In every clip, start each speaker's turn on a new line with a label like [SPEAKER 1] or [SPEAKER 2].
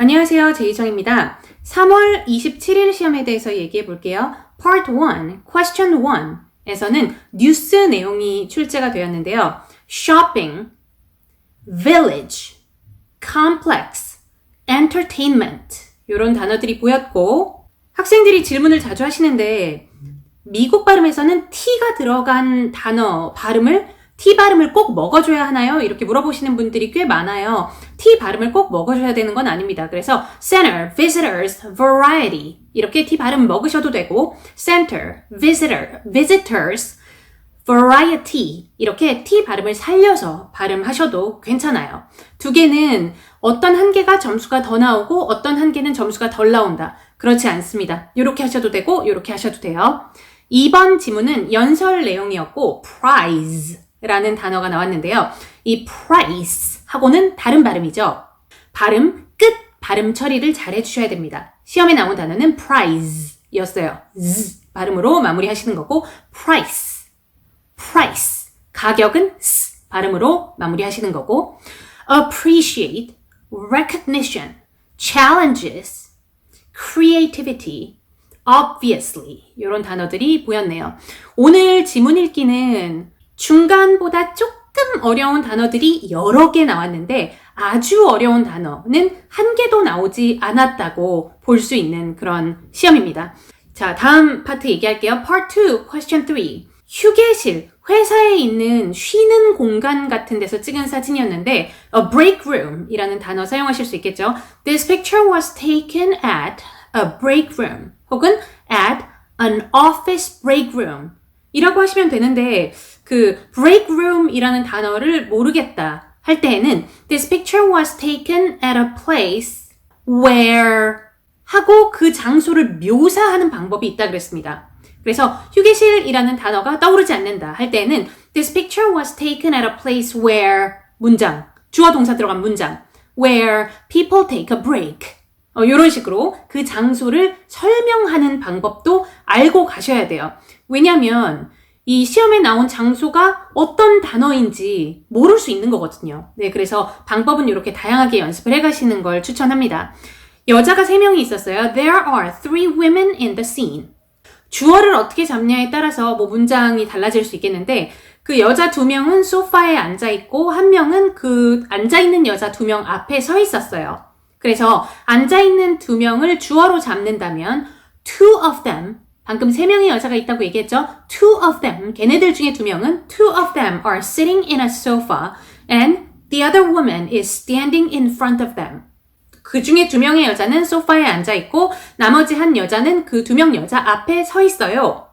[SPEAKER 1] 안녕하세요. 제이정입니다. 3월 27일 시험에 대해서 얘기해 볼게요. Part 1, Question 1에서는 뉴스 내용이 출제가 되었는데요. Shopping, Village, Complex, Entertainment 이런 단어들이 보였고 학생들이 질문을 자주 하시는데 미국 발음에서는 T가 들어간 단어 T 발음을 꼭 먹어줘야 하나요? 이렇게 물어보시는 분들이 꽤 많아요. T 발음을 꼭 먹어줘야 되는 건 아닙니다. 그래서 center, visitors, variety 이렇게 T 발음 먹으셔도 되고 center, visitors, variety 이렇게 T 발음을 살려서 발음하셔도 괜찮아요. 두 개는 어떤 한 개가 점수가 더 나오고 어떤 한 개는 점수가 덜 나온다. 그렇지 않습니다. 이렇게 하셔도 되고 이렇게 하셔도 돼요. 2번 지문은 연설 내용이었고 prize 라는 단어가 나왔는데요. 이 price 하고는 다른 발음이죠. 끝 발음 처리를 잘 해주셔야 됩니다. 시험에 나온 단어는 prize 였어요. z 발음으로 마무리하시는 거고 price 가격은 s 발음으로 마무리하시는 거고 appreciate, recognition, challenges, creativity, obviously 이런 단어들이 보였네요. 오늘 지문 읽기는 중간보다 조금 어려운 단어들이 여러 개 나왔는데 아주 어려운 단어는 한 개도 나오지 않았다고 볼 수 있는 그런 시험입니다. 자, 다음 파트 얘기할게요. Part 2, Question 3. 휴게실, 회사에 있는 쉬는 공간 같은 데서 찍은 사진이었는데 a break room 이라는 단어 사용하실 수 있겠죠. This picture was taken at a break room 혹은 at an office break room 이라고 하시면 되는데 그 break room 이라는 단어를 모르겠다 할 때에는 this picture was taken at a place where 하고 그 장소를 묘사하는 방법이 있다 그랬습니다. 그래서 휴게실이라는 단어가 떠오르지 않는다 할 때에는 this picture was taken at a place where 문장, 주어 동사 들어간 문장 where people take a break 이런 식으로 그 장소를 설명하는 방법도 알고 가셔야 돼요. 왜냐하면 이 시험에 나온 장소가 어떤 단어인지 모를 수 있는 거거든요. 네, 그래서 방법은 이렇게 다양하게 연습을 해가시는 걸 추천합니다. 여자가 3명이 있었어요. There are 3 women in the scene. 주어를 어떻게 잡냐에 따라서 문장이 달라질 수 있겠는데 그 여자 2명은 소파에 앉아있고 1명은 그 앉아있는 여자 2명 앞에 서 있었어요. 그래서 앉아있는 2명을 주어로 잡는다면 two of them 방금 3명의 여자가 있다고 얘기했죠. Two of them, 걔네들 중에 2명은 two of them are sitting in a sofa and the other woman is standing in front of them. 그 중에 2명의 여자는 소파에 앉아있고 나머지 한 여자는 그 2명 여자 앞에 서 있어요.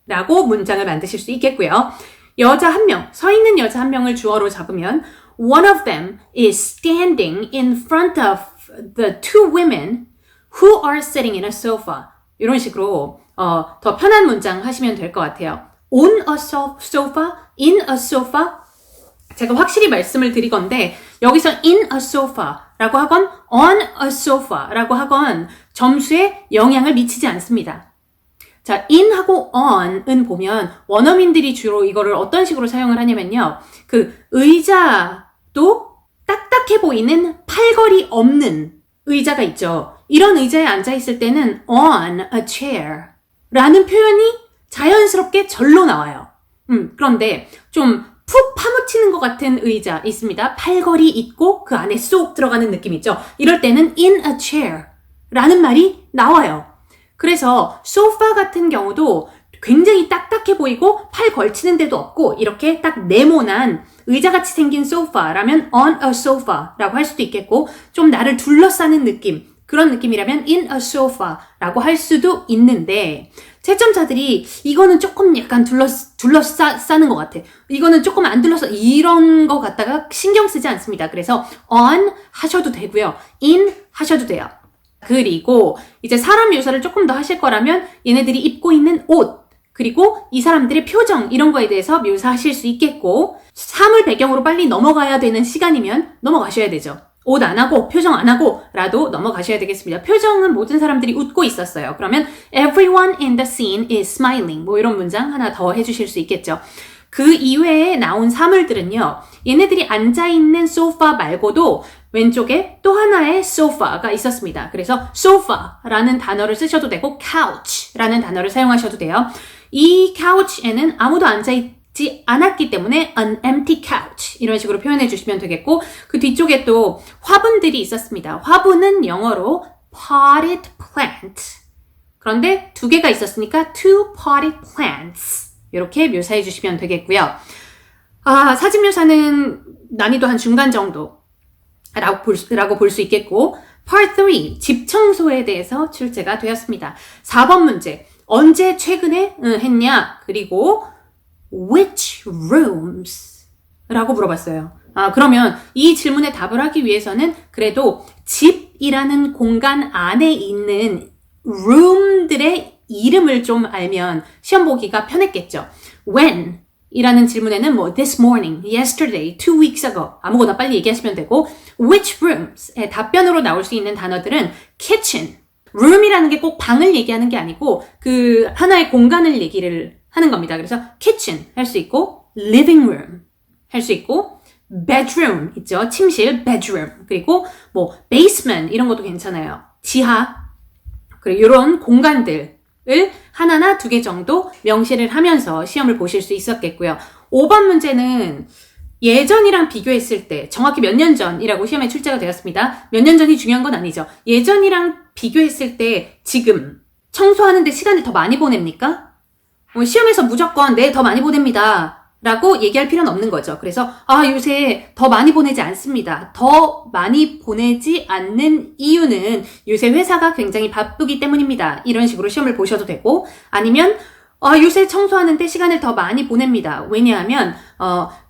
[SPEAKER 1] 라고 문장을 만드실 수 있겠고요. 여자 1명, 서 있는 여자 1명을 주어로 잡으면 one of them is standing in front of the 2 women who are sitting in a sofa. 이런 식으로 더 편한 문장 하시면 될 것 같아요. On a sofa, in a sofa. 제가 확실히 말씀을 드릴 건데 여기서 in a sofa라고 하건 on a sofa라고 하건 점수에 영향을 미치지 않습니다. 자, in하고 on은 보면 원어민들이 주로 이거를 어떤 식으로 사용을 하냐면요. 그 의자도 딱딱해 보이는 팔걸이 없는 의자가 있죠. 이런 의자에 앉아있을 때는 on a chair 라는 표현이 자연스럽게 절로 나와요. 그런데 좀 푹 파묻히는 것 같은 의자 있습니다. 팔걸이 있고 그 안에 쏙 들어가는 느낌 있죠. 이럴 때는 in a chair 라는 말이 나와요. 그래서 소파 같은 경우도 굉장히 딱딱해 보이고 팔 걸치는 데도 없고 이렇게 딱 네모난 의자같이 생긴 소파라면 on a sofa라고 할 수도 있겠고 좀 나를 둘러싸는 느낌 그런 느낌이라면 in a sofa라고 할 수도 있는데 채점자들이 이거는 조금 약간 둘러싸는 것 같아. 이거는 조금 안 둘러싸 이런 거 갖다가 신경 쓰지 않습니다. 그래서 on 하셔도 되고요. in 하셔도 돼요. 그리고 이제 사람 묘사를 조금 더 하실 거라면 얘네들이 입고 있는 옷 그리고 이 사람들의 표정 이런 거에 대해서 묘사하실 수 있겠고 사물 배경으로 빨리 넘어가야 되는 시간이면 넘어가셔야 되죠. 옷 안 하고 표정 안 하고 라도 넘어가셔야 되겠습니다. 표정은 모든 사람들이 웃고 있었어요. 그러면 everyone in the scene is smiling 이런 문장 하나 더 해주실 수 있겠죠. 그 이외에 나온 사물들은요. 얘네들이 앉아있는 소파 말고도 왼쪽에 또 하나의 sofa가 있었습니다. 그래서 sofa라는 단어를 쓰셔도 되고 couch라는 단어를 사용하셔도 돼요. 이 couch에는 아무도 앉아있지 않았기 때문에 an empty couch 이런 식으로 표현해 주시면 되겠고 그 뒤쪽에 또 화분들이 있었습니다. 화분은 영어로 potted plant 그런데 두 개가 있었으니까 two potted plants 이렇게 묘사해 주시면 되겠고요. 사진 묘사는 난이도 한 중간 정도 라고 볼 수 있겠고 Part 3, 집 청소에 대해서 출제가 되었습니다. 4번 문제, 언제 최근에 했냐? 그리고 which rooms? 라고 물어봤어요. 그러면 이 질문에 답을 하기 위해서는 그래도 집이라는 공간 안에 있는 room들의 이름을 좀 알면 시험 보기가 편했겠죠. When? 이라는 질문에는 뭐 this morning, yesterday, 2 weeks ago 아무거나 빨리 얘기하시면 되고 which rooms의 답변으로 나올 수 있는 단어들은 kitchen, room이라는 게 꼭 방을 얘기하는 게 아니고 그 하나의 공간을 얘기를 하는 겁니다. 그래서 kitchen 할 수 있고 living room 할 수 있고 bedroom 있죠. 침실 bedroom 그리고 뭐 basement 이런 것도 괜찮아요. 지하 그리고 이런 공간들 을 하나나 두 개 정도 명시를 하면서 시험을 보실 수 있었겠고요. 5번 문제는 예전이랑 비교했을 때 정확히 몇 년 전이라고 시험에 출제가 되었습니다. 몇 년 전이 중요한 건 아니죠. 예전이랑 비교했을 때 지금 청소하는데 시간을 더 많이 보냅니까? 시험에서 무조건 네, 더 많이 보냅니다. 라고 얘기할 필요는 없는 거죠. 그래서 요새 더 많이 보내지 않습니다. 더 많이 보내지 않는 이유는 요새 회사가 굉장히 바쁘기 때문입니다. 이런 식으로 시험을 보셔도 되고 아니면 요새 청소하는데 시간을 더 많이 보냅니다. 왜냐하면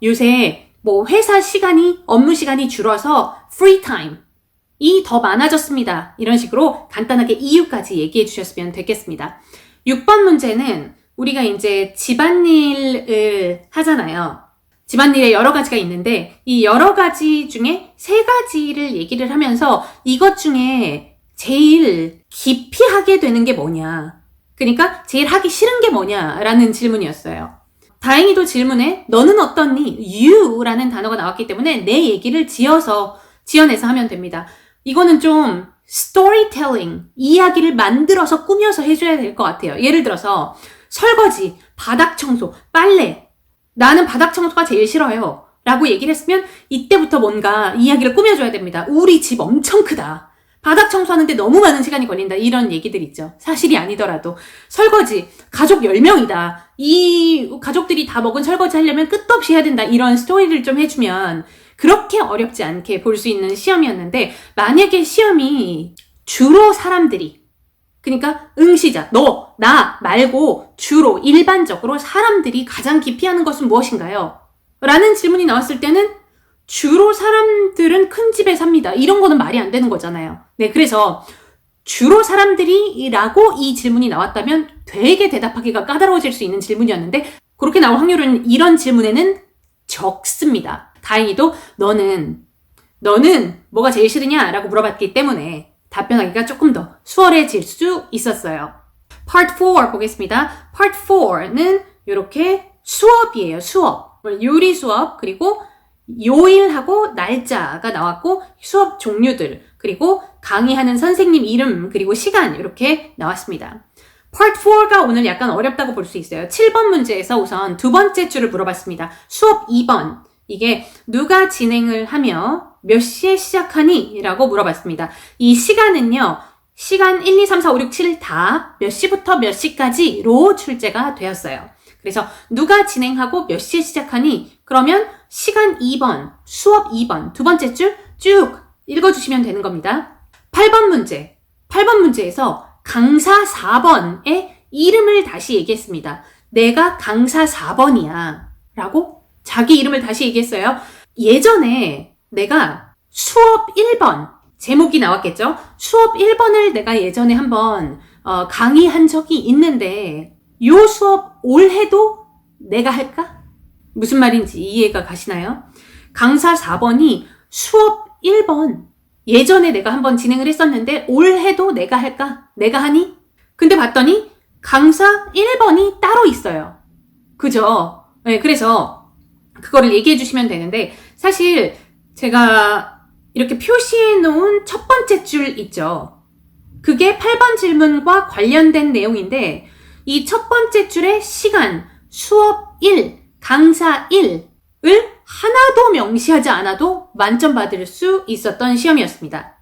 [SPEAKER 1] 요새 뭐 회사 시간이 업무 시간이 줄어서 free time이 더 많아졌습니다. 이런 식으로 간단하게 이유까지 얘기해 주셨으면 되겠습니다. 6번 문제는 우리가 이제 집안일을 하잖아요. 집안일에 여러 가지가 있는데 이 여러 가지 중에 3가지를 얘기를 하면서 이것 중에 제일 깊이 하게 되는 게 뭐냐. 그러니까 제일 하기 싫은 게 뭐냐라는 질문이었어요. 다행히도 질문에 너는 어떻니? you라는 단어가 나왔기 때문에 내 얘기를 지어내서 하면 됩니다. 이거는 좀 storytelling, 이야기를 만들어서 꾸며서 해줘야 될 것 같아요. 예를 들어서 설거지, 바닥 청소, 빨래. 나는 바닥 청소가 제일 싫어요. 라고 얘기를 했으면 이때부터 뭔가 이야기를 꾸며줘야 됩니다. 우리 집 엄청 크다. 바닥 청소하는데 너무 많은 시간이 걸린다. 이런 얘기들 있죠. 사실이 아니더라도. 설거지, 가족 10명이다. 이 가족들이 다 먹은 설거지 하려면 끝도 없이 해야 된다. 이런 스토리를 좀 해주면 그렇게 어렵지 않게 볼 수 있는 시험이었는데 만약에 시험이 주로 사람들이 그러니까 응시자, 너, 나 말고 주로 일반적으로 사람들이 가장 기피하는 것은 무엇인가요? 라는 질문이 나왔을 때는 주로 사람들은 큰 집에 삽니다. 이런 거는 말이 안 되는 거잖아요. 네, 그래서 주로 사람들이 라고 이 질문이 나왔다면 되게 대답하기가 까다로워질 수 있는 질문이었는데 그렇게 나올 확률은 이런 질문에는 적습니다. 다행히도 너는 뭐가 제일 싫으냐? 라고 물어봤기 때문에 답변하기가 조금 더 수월해질 수 있었어요. Part 4 보겠습니다. Part 4는 이렇게 수업이에요. 수업. 요리 수업 그리고 요일하고 날짜가 나왔고 수업 종류들 그리고 강의하는 선생님 이름 그리고 시간 이렇게 나왔습니다. Part 4가 오늘 약간 어렵다고 볼 수 있어요. 7번 문제에서 우선 두 번째 줄을 물어봤습니다. 수업 2번. 이게 누가 진행을 하며 몇 시에 시작하니? 라고 물어봤습니다. 이 시간은요. 시간 1, 2, 3, 4, 5, 6, 7 다 몇 시부터 몇 시까지로 출제가 되었어요. 그래서 누가 진행하고 몇 시에 시작하니? 그러면 시간 2번, 수업 2번, 두 번째 줄 쭉 읽어주시면 되는 겁니다. 8번 문제. 8번 문제에서 강사 4번의 이름을 다시 얘기했습니다. 내가 강사 4번이야. 라고 자기 이름을 다시 얘기했어요. 예전에 내가 수업 1번, 제목이 나왔겠죠? 수업 1번을 내가 예전에 한번 강의한 적이 있는데 요 수업 올해도 내가 할까? 무슨 말인지 이해가 가시나요? 강사 4번이 수업 1번 예전에 내가 한번 진행을 했었는데 올해도 내가 할까? 내가 하니? 근데 봤더니 강사 1번이 따로 있어요. 그죠? 네, 그래서 그거를 얘기해 주시면 되는데 사실 제가 이렇게 표시해 놓은 첫 번째 줄 있죠. 그게 8번 질문과 관련된 내용인데 이 첫 번째 줄의 시간, 수업 1, 강사 1을 하나도 명시하지 않아도 만점 받을 수 있었던 시험이었습니다.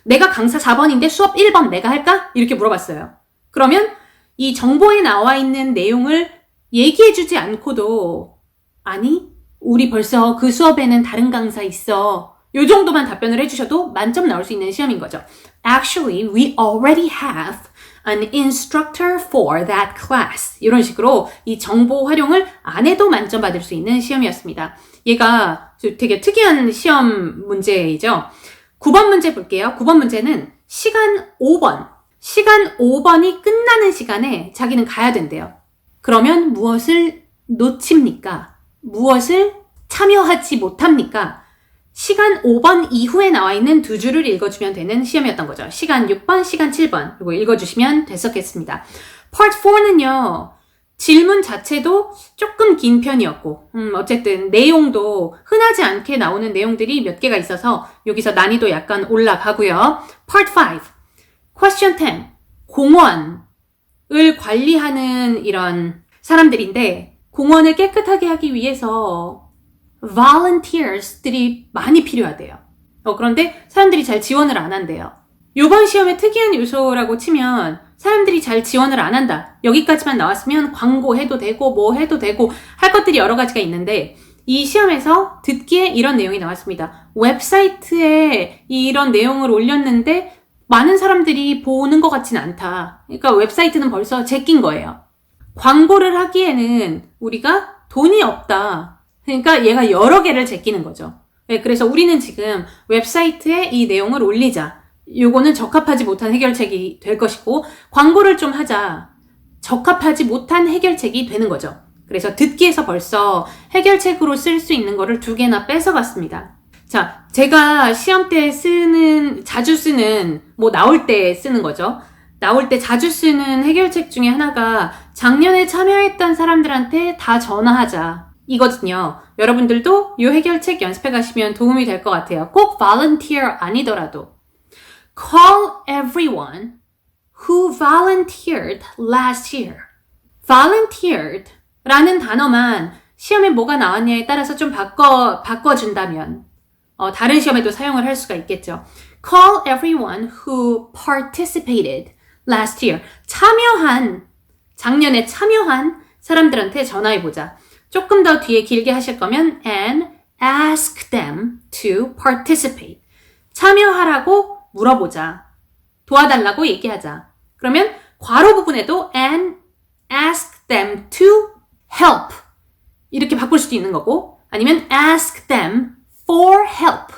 [SPEAKER 1] 내가 강사 4번인데 수업 1번 내가 할까? 이렇게 물어봤어요. 그러면 이 정보에 나와 있는 내용을 얘기해주지 않고도 아니, 우리 벌써 그 수업에는 다른 강사 있어. 요 정도만 답변을 해주셔도 만점 나올 수 있는 시험인 거죠. Actually, we already have an instructor for that class. 이런 식으로 이 정보 활용을 안 해도 만점 받을 수 있는 시험이었습니다. 얘가 되게 특이한 시험 문제이죠. 9번 문제 볼게요. 9번 문제는 시간 5번. 시간 5번이 끝나는 시간에 자기는 가야 된대요. 그러면 무엇을 놓칩니까? 무엇을 참여하지 못합니까? 시간 5번 이후에 나와 있는 두 줄을 읽어주면 되는 시험이었던 거죠. 시간 6번, 시간 7번. 이거 읽어주시면 됐었겠습니다. Part 4는요. 질문 자체도 조금 긴 편이었고 어쨌든 내용도 흔하지 않게 나오는 내용들이 몇 개가 있어서 여기서 난이도 약간 올라가고요. Part 5. Question 10. 공원을 관리하는 이런 사람들인데 공원을 깨끗하게 하기 위해서 volunteers들이 많이 필요하대요. 그런데 사람들이 잘 지원을 안 한대요. 이번 시험의 특이한 요소라고 치면 사람들이 잘 지원을 안 한다. 여기까지만 나왔으면 광고해도 되고 뭐 해도 되고 할 것들이 여러 가지가 있는데 이 시험에서 듣기에 이런 내용이 나왔습니다. 웹사이트에 이런 내용을 올렸는데 많은 사람들이 보는 것 같지는 않다. 그러니까 웹사이트는 벌써 제낀 거예요. 광고를 하기에는 우리가 돈이 없다. 그러니까 얘가 여러 개를 제끼는 거죠. 네, 그래서 우리는 지금 웹사이트에 이 내용을 올리자. 요거는 적합하지 못한 해결책이 될 것이고 광고를 좀 하자. 적합하지 못한 해결책이 되는 거죠. 그래서 듣기에서 벌써 해결책으로 쓸 수 있는 거를 2개나 뺏어갔습니다. 자, 제가 시험 때 자주 쓰는, 나올 때 쓰는 거죠. 나올 때 자주 쓰는 해결책 중에 하나가 작년에 참여했던 사람들한테 다 전화하자. 이거든요. 여러분들도 이 해결책 연습해 가시면 도움이 될 것 같아요. 꼭 volunteer 아니더라도. Call everyone who volunteered last year. volunteered 라는 단어만 시험에 뭐가 나왔냐에 따라서 좀 바꿔준다면 다른 시험에도 사용을 할 수가 있겠죠. Call everyone who participated last year. 작년에 참여한 사람들한테 전화해보자. 조금 더 뒤에 길게 하실 거면 and ask them to participate. 참여하라고 물어보자. 도와달라고 얘기하자. 그러면 괄호 부분에도 and ask them to help. 이렇게 바꿀 수도 있는 거고 아니면 ask them for help.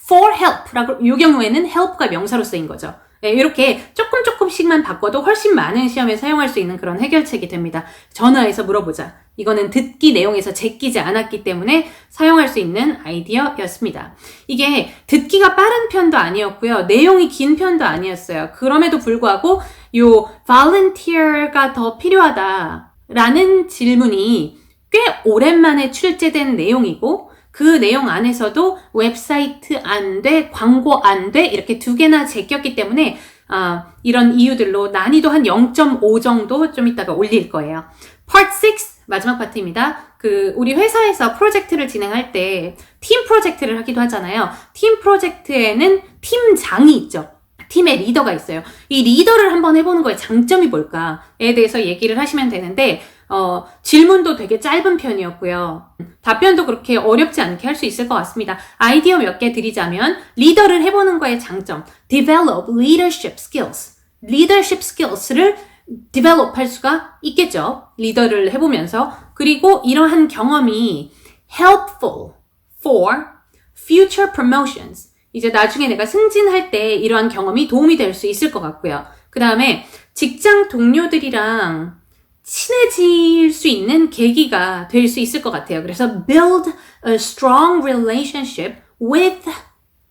[SPEAKER 1] for help라고 이 경우에는 help가 명사로 쓰인 거죠. 네, 이렇게 조금씩만 바꿔도 훨씬 많은 시험에 사용할 수 있는 그런 해결책이 됩니다. 전화해서 물어보자. 이거는 듣기 내용에서 제끼지 않았기 때문에 사용할 수 있는 아이디어였습니다. 이게 듣기가 빠른 편도 아니었고요. 내용이 긴 편도 아니었어요. 그럼에도 불구하고 요 volunteer가 더 필요하다라는 질문이 꽤 오랜만에 출제된 내용이고 그 내용 안에서도 웹사이트 안 돼, 광고 안 돼 이렇게 2개나 제꼈기 때문에 이런 이유들로 난이도 한 0.5 정도 좀 이따가 올릴 거예요. Part 6 마지막 파트입니다. 우리 회사에서 프로젝트를 진행할 때 팀 프로젝트를 하기도 하잖아요. 팀 프로젝트에는 팀장이 있죠. 팀의 리더가 있어요. 이 리더를 한번 해보는 거에 장점이 뭘까에 대해서 얘기를 하시면 되는데 질문도 되게 짧은 편이었고요. 답변도 그렇게 어렵지 않게 할 수 있을 것 같습니다. 아이디어 몇 개 드리자면 리더를 해보는 거의 장점. Develop leadership skills. leadership skills를 develop 할 수가 있겠죠. 리더를 해보면서. 그리고 이러한 경험이 helpful for future promotions. 이제 나중에 내가 승진할 때 이러한 경험이 도움이 될 수 있을 것 같고요. 그 다음에 직장 동료들이랑 친해질 수 있는 계기가 될 수 있을 것 같아요. 그래서 build a strong relationship with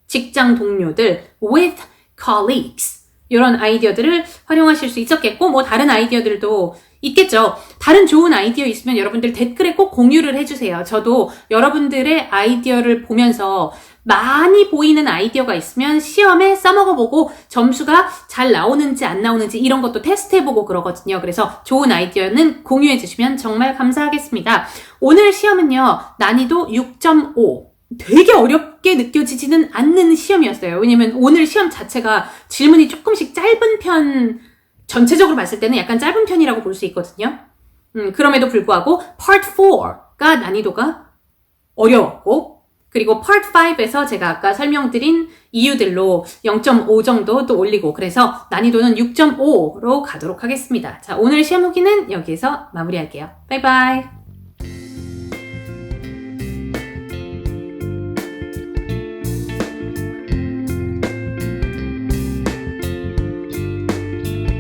[SPEAKER 1] 직장 동료들, with colleagues. 이런 아이디어들을 활용하실 수 있었겠고, 다른 아이디어들도 있겠죠. 다른 좋은 아이디어 있으면 여러분들 댓글에 꼭 공유를 해주세요. 저도 여러분들의 아이디어를 보면서 많이 보이는 아이디어가 있으면 시험에 써먹어보고 점수가 잘 나오는지 안 나오는지 이런 것도 테스트해보고 그러거든요. 그래서 좋은 아이디어는 공유해주시면 정말 감사하겠습니다. 오늘 시험은요, 난이도 6.5. 되게 어렵게 느껴지지는 않는 시험이었어요. 왜냐면 오늘 시험 자체가 질문이 조금씩 짧은 편, 전체적으로 봤을 때는 약간 짧은 편이라고 볼 수 있거든요. 그럼에도 불구하고 Part 4가 난이도가 어려웠고, 그리고 Part 5에서 제가 아까 설명드린 이유들로 0.5 정도 또 올리고, 그래서 난이도는 6.5로 가도록 하겠습니다. 자, 오늘 시험 후기는 여기에서 마무리할게요. 바이바이.